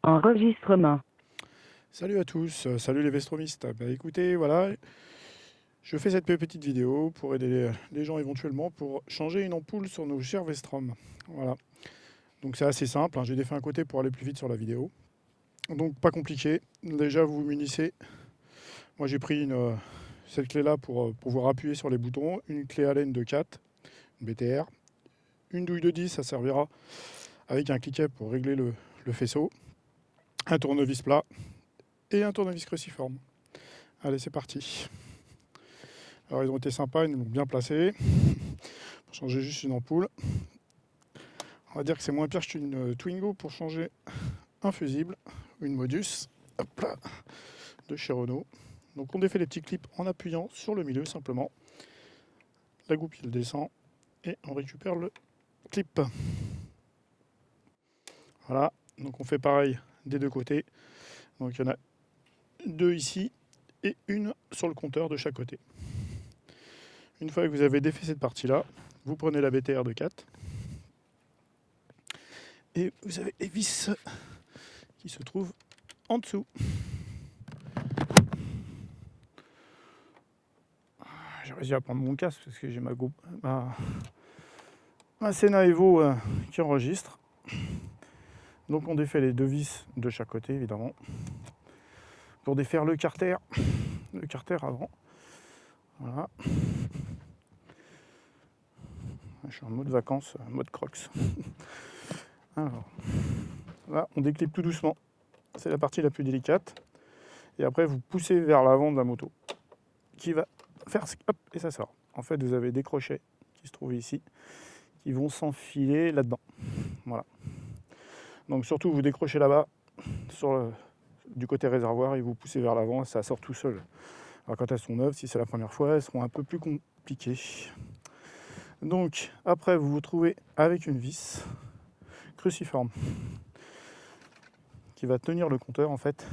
Enregistrement. Salut à tous, salut les Vestromistes. Bah écoutez, voilà, je fais cette petite vidéo pour aider les gens éventuellement pour changer une ampoule sur nos chers Vestrom. Voilà, donc c'est assez simple, hein, j'ai défait un côté pour aller plus vite sur la vidéo. Donc pas compliqué, déjà vous vous munissez. Moi j'ai pris cette clé-là pour pouvoir appuyer sur les boutons, une clé Allen de 4, une BTR, une douille de 10, ça servira avec un cliquet pour régler le faisceau, un tournevis plat et un tournevis cruciforme. Allez, c'est parti. Alors ils ont été sympas, ils nous l'ont bien placé. Pour changer juste une ampoule. On va dire que c'est moins pire qu'une Twingo pour changer un fusible, une Modus, hop là, de chez Renault. Donc on défait les petits clips en appuyant sur le milieu simplement. La goupille descend et on récupère le clip. Voilà, donc on fait pareil des deux côtés. Donc il y en a deux ici et une sur le compteur de chaque côté. Une fois que vous avez défait cette partie-là, vous prenez la BTR de 4 et vous avez les vis qui se trouvent en dessous. J'ai réussi à prendre mon casque parce que j'ai ma Sena Evo qui enregistre. Donc on défait les deux vis de chaque côté évidemment pour défaire le carter avant. Voilà. Je suis en mode vacances, mode crocs. Alors, là on déclipe tout doucement. C'est la partie la plus délicate. Et après vous poussez vers l'avant de la moto qui va faire hop et ça sort. En fait vous avez des crochets qui se trouvent ici qui vont s'enfiler là-dedans. Voilà. Donc surtout vous décrochez là-bas du côté réservoir et vous poussez vers l'avant, ça sort tout seul. Alors quand elles sont neuves, si c'est la première fois, elles seront un peu plus compliquées. Donc après vous vous trouvez avec une vis cruciforme qui va tenir le compteur en fait.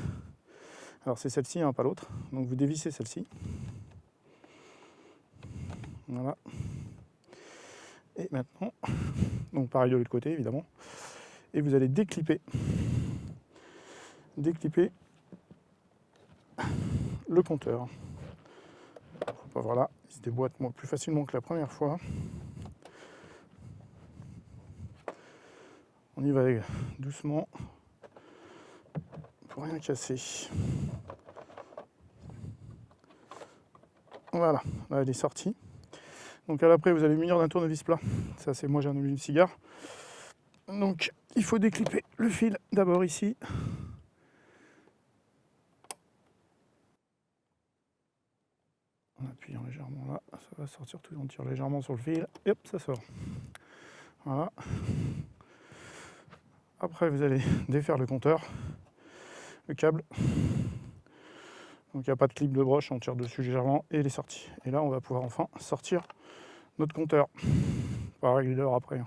Alors c'est celle-ci, hein, pas l'autre. Donc vous dévissez celle-ci. Voilà. Et maintenant, donc pareil de l'autre côté évidemment. Et vous allez décliper le compteur. Voilà, il se déboîte plus facilement que la première fois. On y va doucement pour rien casser. Voilà, là elle est sortie. Donc après vous allez munir d'un tournevis plat. Ça c'est moi j'ai un allume-cigare. Donc il faut décliper le fil d'abord ici. En appuyant légèrement là, ça va sortir tout, on tire légèrement sur le fil, et hop, ça sort. Voilà. Après vous allez défaire le compteur, le câble. Donc il n'y a pas de clip de broche, on tire dessus légèrement et il est sorti. Et là on va pouvoir enfin sortir notre compteur. On va régler l'heure après.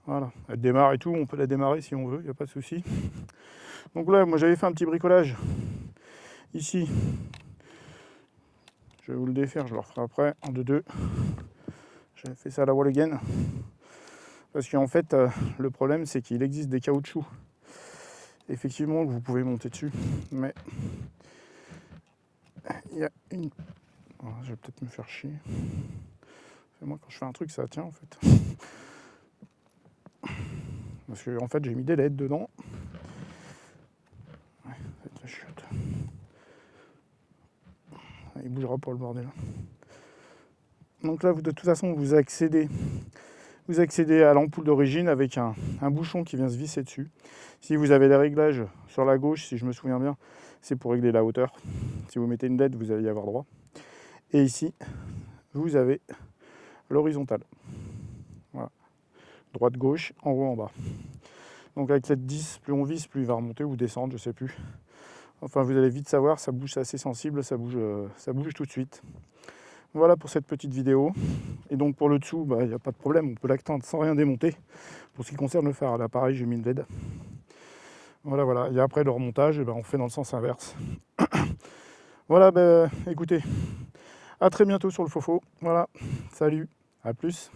Voilà, elle démarre et tout, on peut la démarrer si on veut, il n'y a pas de souci. Donc là, moi j'avais fait un petit bricolage ici. Je vais vous le défaire, je le referai après, en 2-2. J'avais fait ça à la wall again. Parce qu'en fait, le problème c'est qu'il existe des caoutchoucs. Effectivement, que vous pouvez monter dessus, mais il y a une... Alors, je vais peut-être me faire chier. Moi, quand je fais un truc, ça tient en fait. Parce que en fait, j'ai mis des LED dedans. Ouais, ça va être la chiotte. Il bougera pas le bordel. Donc là, de toute façon, vous accédez à l'ampoule d'origine avec un bouchon qui vient se visser dessus. Si vous avez les réglages sur la gauche, si je me souviens bien, c'est pour régler la hauteur. Si vous mettez une LED, vous allez y avoir droit. Et ici, vous avez l'horizontale. Voilà. Droite, gauche, en haut, en bas. Donc avec cette 10, plus on visse, plus il va remonter ou descendre, je sais plus. Enfin, vous allez vite savoir, ça bouge, c'est assez sensible, ça bouge tout de suite. Voilà pour cette petite vidéo. Et donc pour le dessous, il n'y a pas de problème, on peut l'attendre sans rien démonter. Pour ce qui concerne le phare, là pareil, j'ai mis une LED. Voilà. Et après le remontage, on fait dans le sens inverse. Voilà, écoutez, à très bientôt sur le Fofo. Voilà, salut, à plus.